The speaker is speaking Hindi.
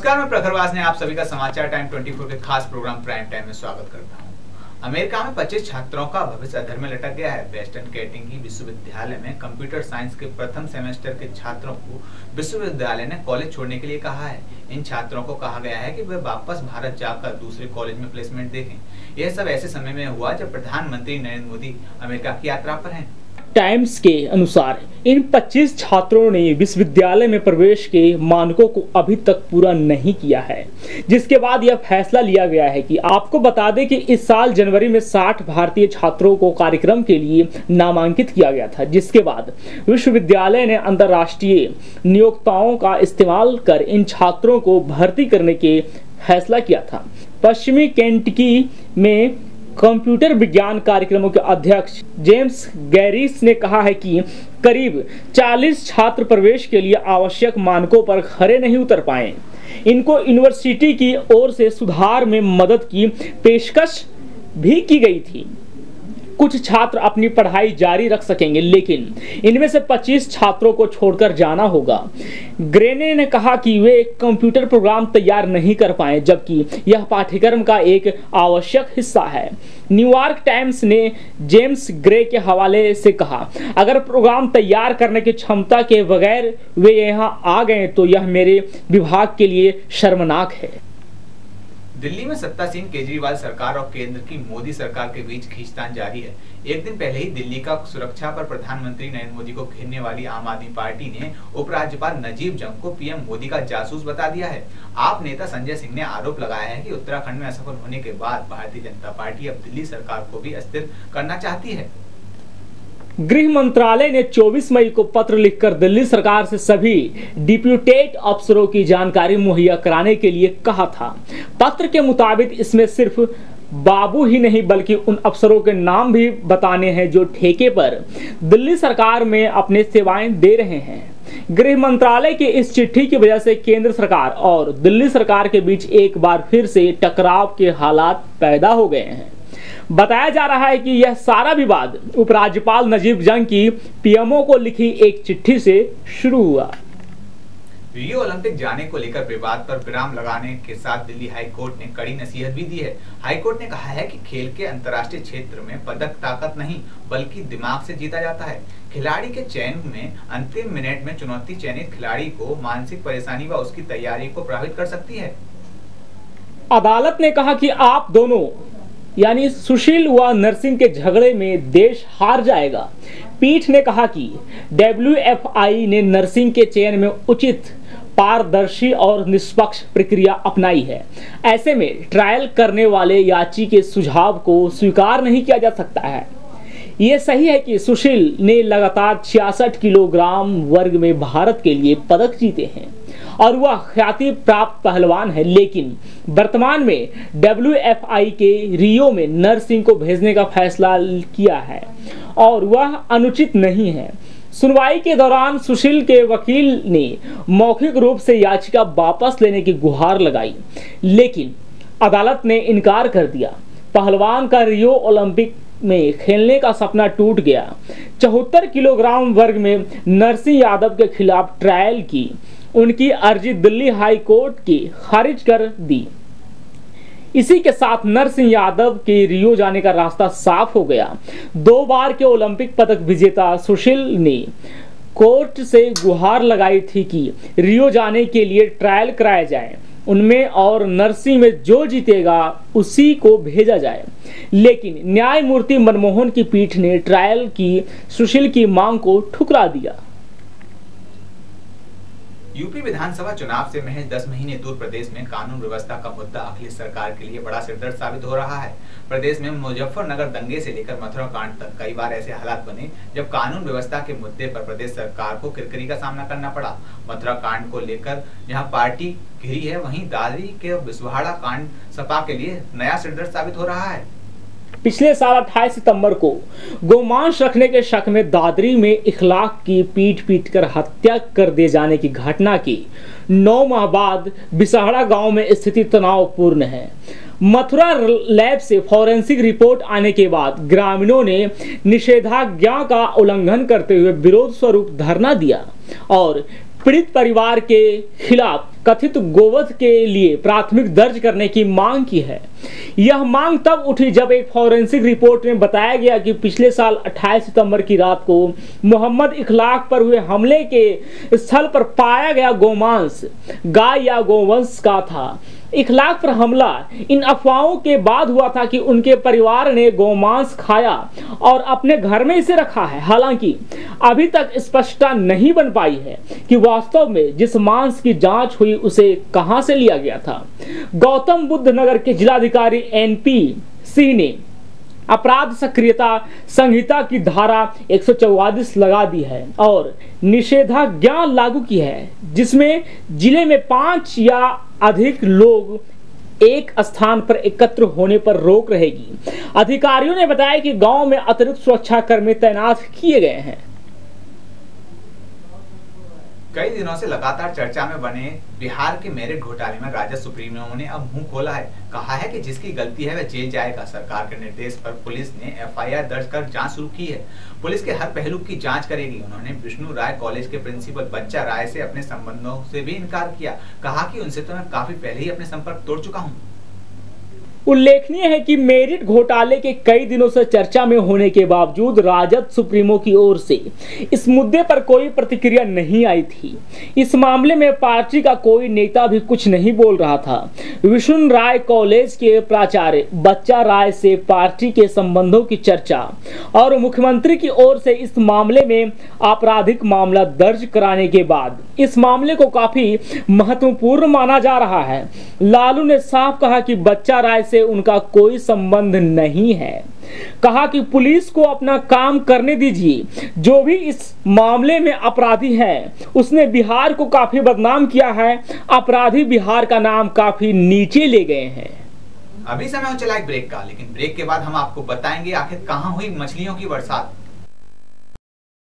नमस्कार, मैं प्रखरवास ने आप सभी का समाचार टाइम 24 के खास प्रोग्राम प्राइम टाइम में स्वागत करता हूं। अमेरिका में 25 छात्रों का भविष्य अधर में लटक गया है। वेस्टर्न कैंटकी विश्वविद्यालय में कंप्यूटर साइंस के प्रथम सेमेस्टर के छात्रों को विश्वविद्यालय ने कॉलेज छोड़ने के लिए कहा है। इन छात्रों को कहा गया है कि वे वापस भारत जाकर दूसरे कॉलेज में प्लेसमेंट देखें। यह सब ऐसे समय में हुआ जब प्रधानमंत्री नरेंद्र मोदी अमेरिका की यात्रा पर हैं। टाइम्स के अनुसार इन 25 छात्रों ने विश्वविद्यालय में प्रवेश के मानकों को अभी तक पूरा नहीं किया है, जिसके बाद यह फैसला लिया गया है कि आपको बता दें कि इस साल जनवरी में 60 भारतीय छात्रों को कार्यक्रम के लिए नामांकित किया गया था, जिसके बाद विश्वविद्यालय ने अंतर्राष्ट्रीय नियोक्ताओं का इस्तेमाल कर इन छात्रों को भर्ती करने के फैसला किया था। पश्चिमी केंटकी में कंप्यूटर विज्ञान कार्यक्रमों के अध्यक्ष जेम्स गैरिस ने कहा है कि करीब 40 छात्र प्रवेश के लिए आवश्यक मानकों पर खरे नहीं उतर पाए। इनको यूनिवर्सिटी की ओर से सुधार में मदद की पेशकश भी की गई थी। कुछ छात्र अपनी पढ़ाई जारी रख सकेंगे, लेकिन इनमें से 25 छात्रों को छोड़कर जाना होगा। ग्रेने ने कहा कि वे एक कंप्यूटर प्रोग्राम तैयार नहीं कर पाए, जबकि यह पाठ्यक्रम का एक आवश्यक हिस्सा है। न्यूयॉर्क टाइम्स ने जेम्स ग्रे के हवाले से कहा, अगर प्रोग्राम तैयार करने की क्षमता के बगैर वे यहाँ आ गए तो यह मेरे विभाग के लिए शर्मनाक है। दिल्ली में सत्तासीन केजरीवाल सरकार और केंद्र की मोदी सरकार के बीच खींचतान जारी है। एक दिन पहले ही दिल्ली का सुरक्षा पर प्रधानमंत्री नरेंद्र मोदी को घेरने वाली आम आदमी पार्टी ने उपराज्यपाल नजीब जंग को पीएम मोदी का जासूस बता दिया है। आप नेता संजय सिंह ने आरोप लगाया है कि उत्तराखंड में असफल होने के बाद भारतीय जनता पार्टी अब दिल्ली सरकार को भी अस्थिर करना चाहती है। गृह मंत्रालय ने 24 मई को पत्र लिखकर दिल्ली सरकार से सभी डिप्यूटेड अफसरों की जानकारी मुहैया कराने के लिए कहा था। पत्र के मुताबिक इसमें सिर्फ बाबू ही नहीं बल्कि उन अफसरों के नाम भी बताने हैं जो ठेके पर दिल्ली सरकार में अपने सेवाएं दे रहे हैं। गृह मंत्रालय की इस चिट्ठी की वजह से केंद्र सरकार और दिल्ली सरकार के बीच एक बार फिर से टकराव के हालात पैदा हो गए हैं। बताया जा रहा है कि यह सारा विवाद उपराज्यपाल नजीब जंग की पीएमओ को लिखी एक चिट्ठी से शुरू हुआ। रियो ओलंपिक जाने को लेकर विवाद पर विराम लगाने के साथ दिल्ली हाई कोर्ट ने कड़ी नसीहत भी दी है। हाई कोर्ट ने कहा है कि खेल के अंतर्राष्ट्रीय क्षेत्र में पदक ताकत नहीं बल्कि दिमाग से जीता जाता है। खिलाड़ी के चयन में अंतिम मिनट में चुनौती चयनित खिलाड़ी को मानसिक परेशानी व उसकी तैयारी को प्रभावित कर सकती है। अदालत ने कहा कि आप दोनों यानी सुशील व नरसिंह के झगड़े में देश हार जाएगा। पीठ ने कहा कि WFI ने नरसिंह के चयन में उचित, पारदर्शी और निष्पक्ष प्रक्रिया अपनाई है। ऐसे में ट्रायल करने वाले याची के सुझाव को स्वीकार नहीं किया जा सकता है। ये सही है कि सुशील ने लगातार 66 किलोग्राम वर्ग में भारत के लिए पदक जीते हैं और वह ख्याति प्राप्त पहलवान है, लेकिन वर्तमान में WFI के रियो में नरसिंह को भेजने का फैसला किया है और वह अनुचित नहीं है। सुनवाई के दौरान सुशील के वकील ने मौखिक रूप से याचिका वापस लेने की गुहार लगाई, लेकिन अदालत ने इनकार कर दिया। पहलवान का रियो ओलंपिक में खेलने का सपना टूट गया। 74 किलोग्राम वर्ग में नरसिंह यादव के खिलाफ ट्रायल की उनकी अर्जी दिल्ली हाई कोर्ट की खारिज कर दी। इसी के साथ नरसिंह यादव के रियो जाने का रास्ता साफ हो गया। 2 बार के ओलंपिक पदक विजेता सुशील ने कोर्ट से गुहार लगाई थी कि रियो जाने के लिए ट्रायल कराया जाए, उनमें और नरसिंह में जो जीतेगा उसी को भेजा जाए, लेकिन न्यायमूर्ति मनमोहन की पीठ ने ट्रायल की सुशील की मांग को ठुकरा दिया। यूपी विधानसभा चुनाव से महज 10 महीने दूर प्रदेश में कानून व्यवस्था का मुद्दा अखिलेश सरकार के लिए बड़ा सिरदर्द साबित हो रहा है। प्रदेश में मुजफ्फरनगर दंगे से लेकर मथुरा कांड तक कई बार ऐसे हालात बने जब कानून व्यवस्था के मुद्दे पर प्रदेश सरकार को किरकिरी का सामना करना पड़ा। मथुरा कांड को लेकर जहां पार्टी घिरी है, वहीं दादरी के बिस्वाड़ा कांड सपा के लिए नया सिरदर्द साबित हो रहा है। पिछले साल 28 सितंबर को गोमांस रखने के शक में दादरी में इखलाक की पीट कर हत्या कर दिए जाने की घटना के 9 माह बाद बिसहड़ा गांव में स्थिति तनावपूर्ण है। मथुरा लैब से फॉरेंसिक रिपोर्ट आने के बाद ग्रामीणों ने निषेधाज्ञा का उल्लंघन करते हुए विरोध स्वरूप धरना दिया और पीड़ित परिवार के खिलाफ कथित गोवध के लिए प्राथमिक दर्ज करने की मांग की है। यह मांग तब उठी जब एक फॉरेंसिक रिपोर्ट में बताया गया कि पिछले साल 28 सितंबर की रात को मोहम्मद इखलाक पर हुए हमले के स्थल पर पाया गया गोमांस गाय या गोवंश का था। इखलाक पर हमला इन अफवाहों के बाद हुआ था कि उनके परिवार ने गोमांस खाया और अपने घर में इसे रखा है। हालांकि अभी तक स्पष्टता नहीं बन पाई है कि वास्तव में जिस मांस की जांच हुई उसे कहां से लिया गया था। गौतम बुद्ध नगर के जिलाधिकारी NP सिंह ने अपराध सक्रियता संहिता की धारा 144 लगा दी है और निषेधाज्ञा लागू की है, जिसमें जिले में 5 या अधिक लोग एक स्थान पर एकत्र होने पर रोक रहेगी। अधिकारियों ने बताया कि गांव में अतिरिक्त सुरक्षा कर्मी तैनात किए गए हैं। कई दिनों से लगातार चर्चा में बने बिहार के मेरिट घोटाले में राजद सुप्रीमो ने अब मुंह खोला है। कहा है कि जिसकी गलती है वह जेल जाएगा। सरकार के निर्देश पर पुलिस ने FIR दर्ज कर जांच शुरू की है। पुलिस के हर पहलू की जांच करेगी। उन्होंने विष्णु राय कॉलेज के प्रिंसिपल बच्चा राय से अपने संबंधों से भी इनकार किया। कहा कि उनसे तो मैं काफी पहले ही अपने संपर्क तोड़ चुका हूँ। उल्लेखनीय है कि मेरिट घोटाले के कई दिनों से चर्चा में होने के बावजूद राजद सुप्रीमो की ओर से इस मुद्दे पर कोई प्रतिक्रिया नहीं आई थी। इस मामले में पार्टी का कोई नेता भी कुछ नहीं बोल रहा था। विष्णु राय कॉलेज के प्राचार्य बच्चा राय से पार्टी के संबंधों की चर्चा और मुख्यमंत्री की ओर से इस मामले में आपराधिक मामला दर्ज कराने के बाद इस मामले को काफी महत्वपूर्ण माना जा रहा है। लालू ने साफ कहा कि बच्चा राय से उनका कोई संबंध नहीं है। कहा कि पुलिस को अपना काम करने दीजिए। जो भी इस मामले में अपराधी है उसने बिहार को काफी बदनाम किया है। अपराधी बिहार का नाम काफी नीचे ले गए हैं। अभी समय हो चला एक ब्रेक का, लेकिन ब्रेक के बाद हम आपको बताएंगे आखिर कहां हुई मछलियों की बरसात।